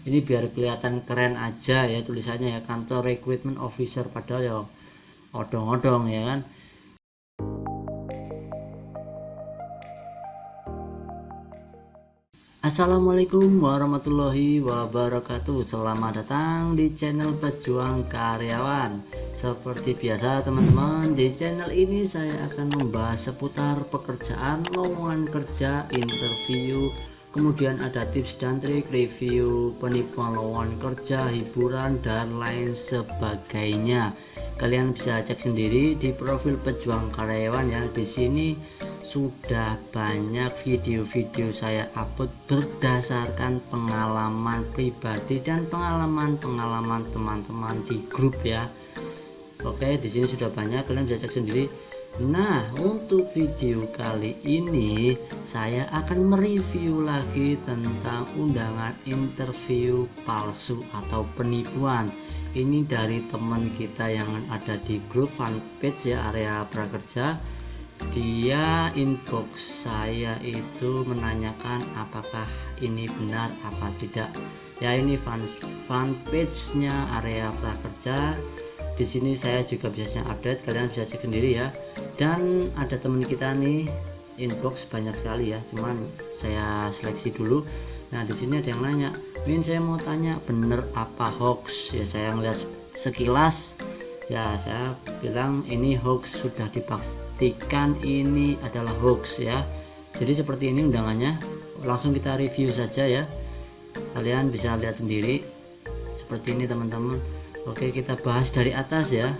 Ini biar kelihatan keren aja ya tulisannya ya, kantor recruitment officer, padahal ya odong-odong ya kan. Assalamualaikum warahmatullahi wabarakatuh. Selamat datang di channel Pejuang Karyawan. Seperti biasa teman-teman, di channel ini saya akan membahas seputar pekerjaan, lowongan kerja, interview, kemudian ada tips dan trik, review, penipuan lowongan kerja, hiburan, dan lain sebagainya. Kalian bisa cek sendiri di profil Pejuang Karyawan ya. Di sini sudah banyak video-video saya upload berdasarkan pengalaman pribadi dan pengalaman teman-teman di grup ya. Oke, di sini sudah banyak, kalian bisa cek sendiri. Nah, untuk video kali ini saya akan mereview lagi tentang undangan interview palsu atau penipuan. Ini dari teman kita yang ada di grup fanpage ya, area prakerja. Dia inbox saya itu menanyakan apakah ini benar apa tidak ya. Ini fanpage nya area prakerja. Di sini saya juga biasanya update, kalian bisa cek sendiri ya. Dan ada teman kita nih inbox banyak sekali ya, cuman saya seleksi dulu. Nah, di sini ada yang nanya, Min, saya mau tanya bener apa hoax ya. Saya melihat sekilas ya, saya bilang ini hoax, sudah dipastikan ini adalah hoax ya. Jadi seperti ini undangannya, langsung kita review saja ya, kalian bisa lihat sendiri seperti ini teman-teman. Oke, kita bahas dari atas ya.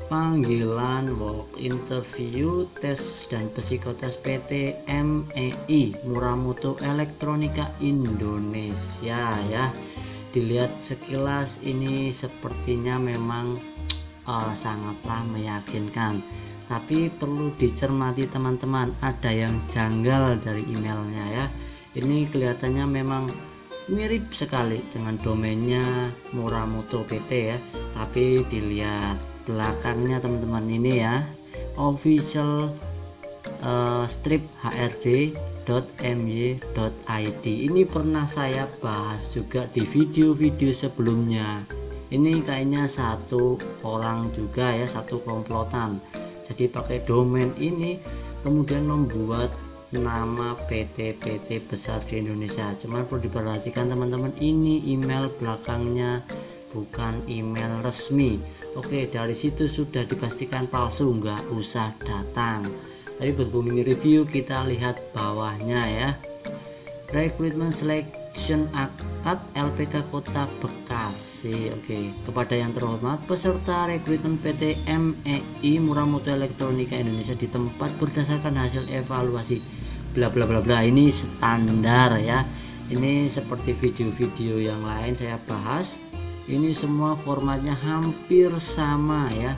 Panggilan walk interview tes dan psikotes PT MEI Muramuto Elektronika Indonesia ya. Dilihat sekilas ini sepertinya memang sangatlah meyakinkan, tapi perlu dicermati teman-teman, ada yang janggal dari emailnya ya. Ini kelihatannya memang mirip sekali dengan domainnya Muramuto PT ya, tapi dilihat belakangnya teman-teman, ini ya official strip hrd.my.id. ini pernah saya bahas juga di video-video sebelumnya. Ini kayaknya satu orang juga ya, satu komplotan. Jadi pakai domain ini kemudian membuat nama PT-PT besar di Indonesia. Cuman perlu diperhatikan teman-teman, ini email belakangnya bukan email resmi. Oke, dari situ sudah dipastikan palsu, nggak usah datang. Tapi berhubung ini review, kita lihat bawahnya ya. Recruitment Selection Akad LPK Kota Bekasi. Oke, kepada yang terhormat peserta rekrutmen PT MEI Muramuto Elektronika Indonesia di tempat berdasarkan hasil evaluasi bla bla bla bla. Ini standar ya. Ini seperti video-video yang lain saya bahas. Ini semua formatnya hampir sama ya.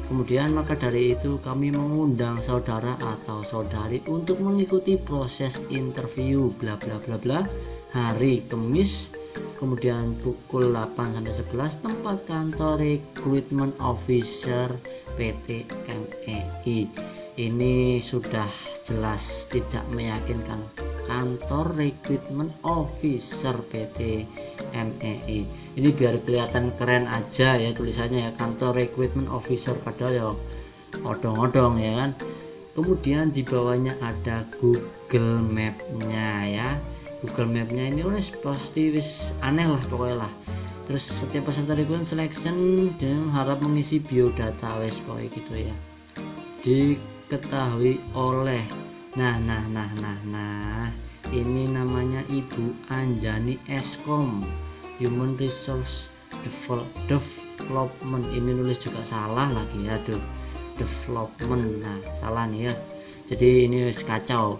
Kemudian maka dari itu kami mengundang saudara atau saudari untuk mengikuti proses interview bla bla bla bla hari Kamis, kemudian pukul 8 sampai 11 tempat kantor recruitment officer PT MEI. Ini sudah jelas tidak meyakinkan, kantor recruitment officer PT MEI. Ini biar kelihatan keren aja ya tulisannya ya, kantor recruitment officer, padahal ya odong-odong ya kan. Kemudian di bawahnya ada Google Map-nya ya. Google Map-nya ini pasti wis aneh lah pokoknya lah. Terus setiap peserta recruitment selection dan harap mengisi biodata wes pokoknya gitu ya. Diketahui oleh nah ini namanya Ibu Anjani Eskom, Human Resource Development. Ini nulis juga salah lagi ya, development. Nah, salah nih ya. Jadi ini kacau.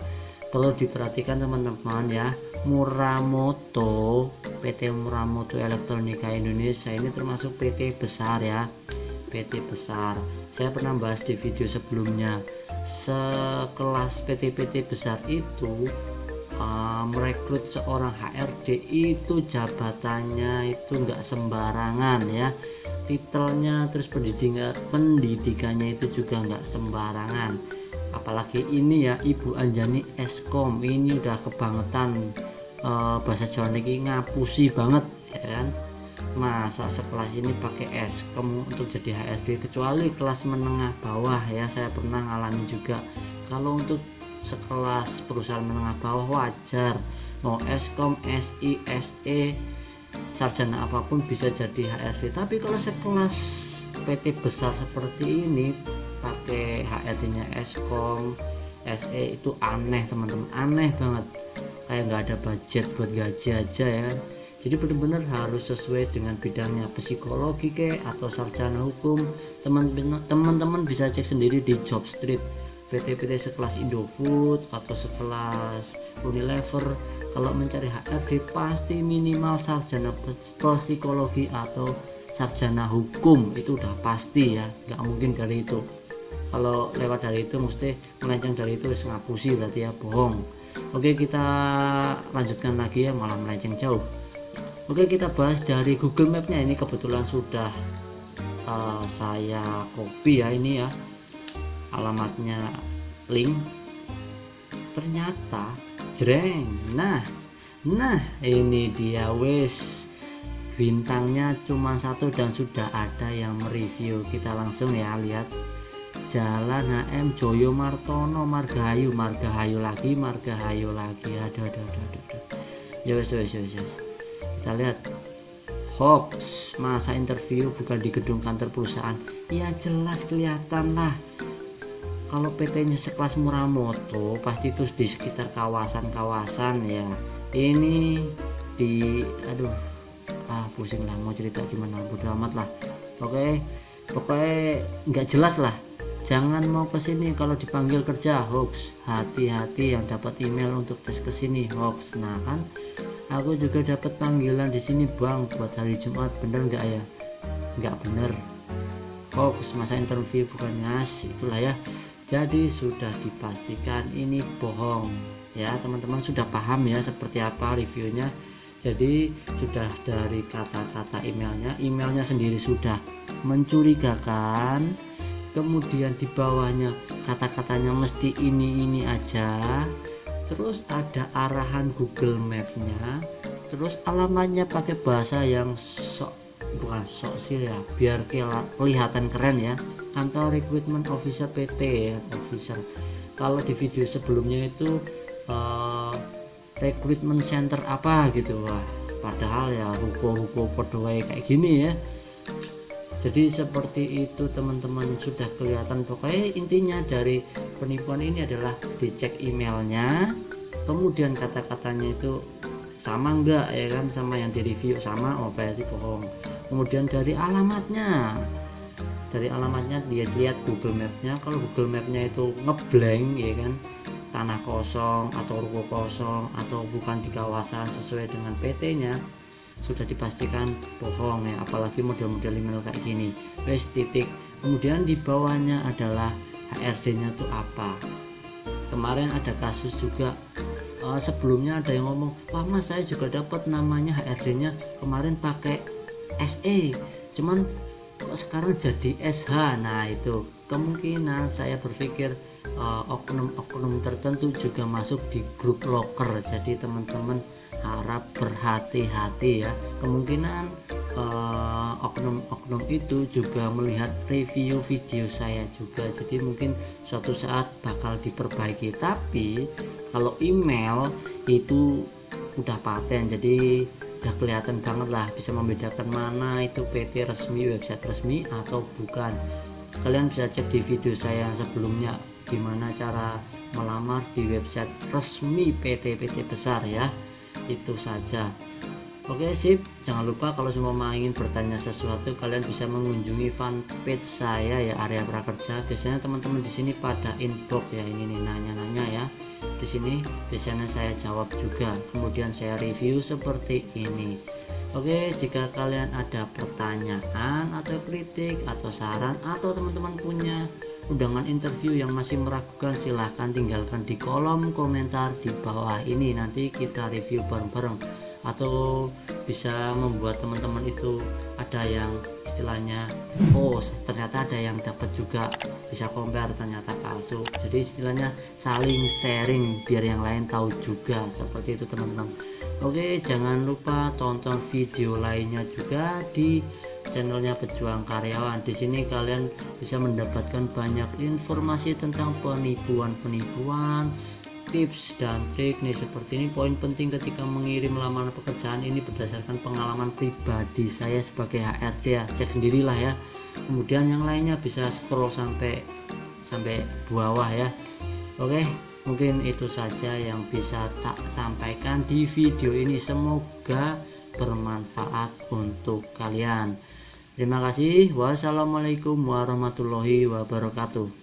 Perlu diperhatikan teman-teman ya. Muramoto, PT Muramuto Elektronika Indonesia ini termasuk PT besar ya. PT besar. Saya pernah bahas di video sebelumnya. Sekelas PT-PT besar itu merekrut seorang HRD itu jabatannya itu enggak sembarangan ya, titelnya, terus pendidikannya itu juga enggak sembarangan. Apalagi ini ya, Ibu Anjani Eskom, ini udah kebangetan, bahasa Jawa ini ngapusi banget ya masa sekelas ini pakai Eskom untuk jadi HRD, kecuali kelas menengah bawah ya, saya pernah ngalamin juga. Kalau untuk sekelas perusahaan menengah bawah wajar, mau Eskom, SI, SE, sarjana apapun bisa jadi HRD. Tapi kalau sekelas PT besar seperti ini pakai HRD-nya Eskom, SE, itu aneh teman-teman, aneh banget, kayak nggak ada budget buat gaji aja ya. Jadi benar-benar harus sesuai dengan bidangnya, psikologi atau sarjana hukum. Teman-teman bisa cek sendiri di Jobstreet. PT-PT sekelas Indofood atau sekelas Unilever, kalau mencari HRD pasti minimal sarjana psikologi atau sarjana hukum, itu udah pasti ya, nggak mungkin dari itu. Kalau lewat dari itu mesti melenceng dari itu, ngapusi berarti ya, bohong. Oke, kita lanjutkan lagi ya, malah melenceng jauh. Oke, kita bahas dari Google Map-nya. Ini kebetulan sudah saya copy ya, ini ya alamatnya, link. Ternyata jreng, nah ini dia, wes bintangnya cuma 1 dan sudah ada yang mereview. Kita langsung ya lihat. Jalan HM Joyo Martono, Margahayu lagi, aduh. Ya wes. Kita lihat, hoax, masa interview bukan di gedung kantor perusahaan. Ya jelas kelihatan lah, kalau PT-nya sekelas Muramoto pasti itu di sekitar kawasan ya. Ini di pusing lah mau cerita gimana, bodo amat lah. Pokoknya nggak jelas lah. Jangan mau ke sini kalau dipanggil kerja, hoax. Hati-hati yang dapat email untuk tes ke sini, hoax. Nah kan aku juga dapat panggilan di sini bang buat hari Jumat, bener nggak ya? Nggak bener, hoax, masa interview bukan ngas, itulah ya. Jadi sudah dipastikan ini bohong ya, teman-teman sudah paham ya seperti apa reviewnya. Jadi sudah dari kata-kata emailnya sendiri sudah mencurigakan. Kemudian di bawahnya kata-katanya mesti ini aja, terus ada arahan Google Map-nya, terus alamatnya pakai bahasa yang bukan sok sih ya, biar kelihatan keren ya, kantor recruitment officer PT ya, officer. Kalau di video sebelumnya itu recruitment center apa gitu, wah padahal ya hukum podowai kayak gini ya. Jadi seperti itu teman-teman, sudah kelihatan. Pokoknya intinya dari penipuan ini adalah dicek emailnya, kemudian kata-katanya itu sama enggak ya kan sama yang direview, sama, oh berarti bohong. Kemudian dari alamatnya dia lihat Google Map-nya, kalau Google Map-nya itu ngeblank ya kan, tanah kosong atau ruko kosong atau bukan di kawasan sesuai dengan PT-nya, sudah dipastikan bohong ya, apalagi model-model email kayak gini. Wes titik. Kemudian di bawahnya adalah HRD-nya tuh apa. Kemarin ada kasus juga, sebelumnya ada yang ngomong, wah mas saya juga dapat namanya HRD-nya kemarin pakai SE, cuman kok sekarang jadi SH. Nah itu kemungkinan saya berpikir oknum-oknum tertentu juga masuk di grup locker. Jadi teman-teman harap berhati-hati ya, kemungkinan oknum-oknum itu juga melihat review video saya juga, jadi mungkin suatu saat bakal diperbaiki. Tapi kalau email itu udah paten, jadi udah kelihatan banget lah, bisa membedakan mana itu PT resmi, website resmi atau bukan. Kalian bisa cek di video saya yang sebelumnya gimana cara melamar di website resmi PT-PT besar ya. Itu saja. Oke sip, jangan lupa kalau semua ingin bertanya sesuatu, kalian bisa mengunjungi fanpage saya ya, area prakerja. Biasanya teman-teman di sini pada inbox ya, ini nih nanya-nanya ya. Di sini biasanya saya jawab juga, kemudian saya review seperti ini. Oke, jika kalian ada pertanyaan atau kritik atau saran, atau teman-teman punya undangan interview yang masih meragukan, silahkan tinggalkan di kolom komentar di bawah ini, nanti kita review bareng-bareng. Atau bisa membuat teman-teman itu ada yang istilahnya, oh ternyata ada yang dapat juga, bisa compare ternyata palsu. Jadi istilahnya saling sharing biar yang lain tahu juga, seperti itu teman-teman. Oke, jangan lupa tonton video lainnya juga di channelnya Pejuang Karyawan. Di sini kalian bisa mendapatkan banyak informasi tentang penipuan, tips dan trik nih. Seperti ini poin penting ketika mengirim lamaran pekerjaan, ini berdasarkan pengalaman pribadi saya sebagai HRD ya. Cek sendirilah ya. Kemudian yang lainnya bisa scroll sampai bawah ya. Oke, mungkin itu saja yang bisa tak sampaikan di video ini. Semoga bermanfaat untuk kalian. Terima kasih. Wassalamualaikum warahmatullahi wabarakatuh.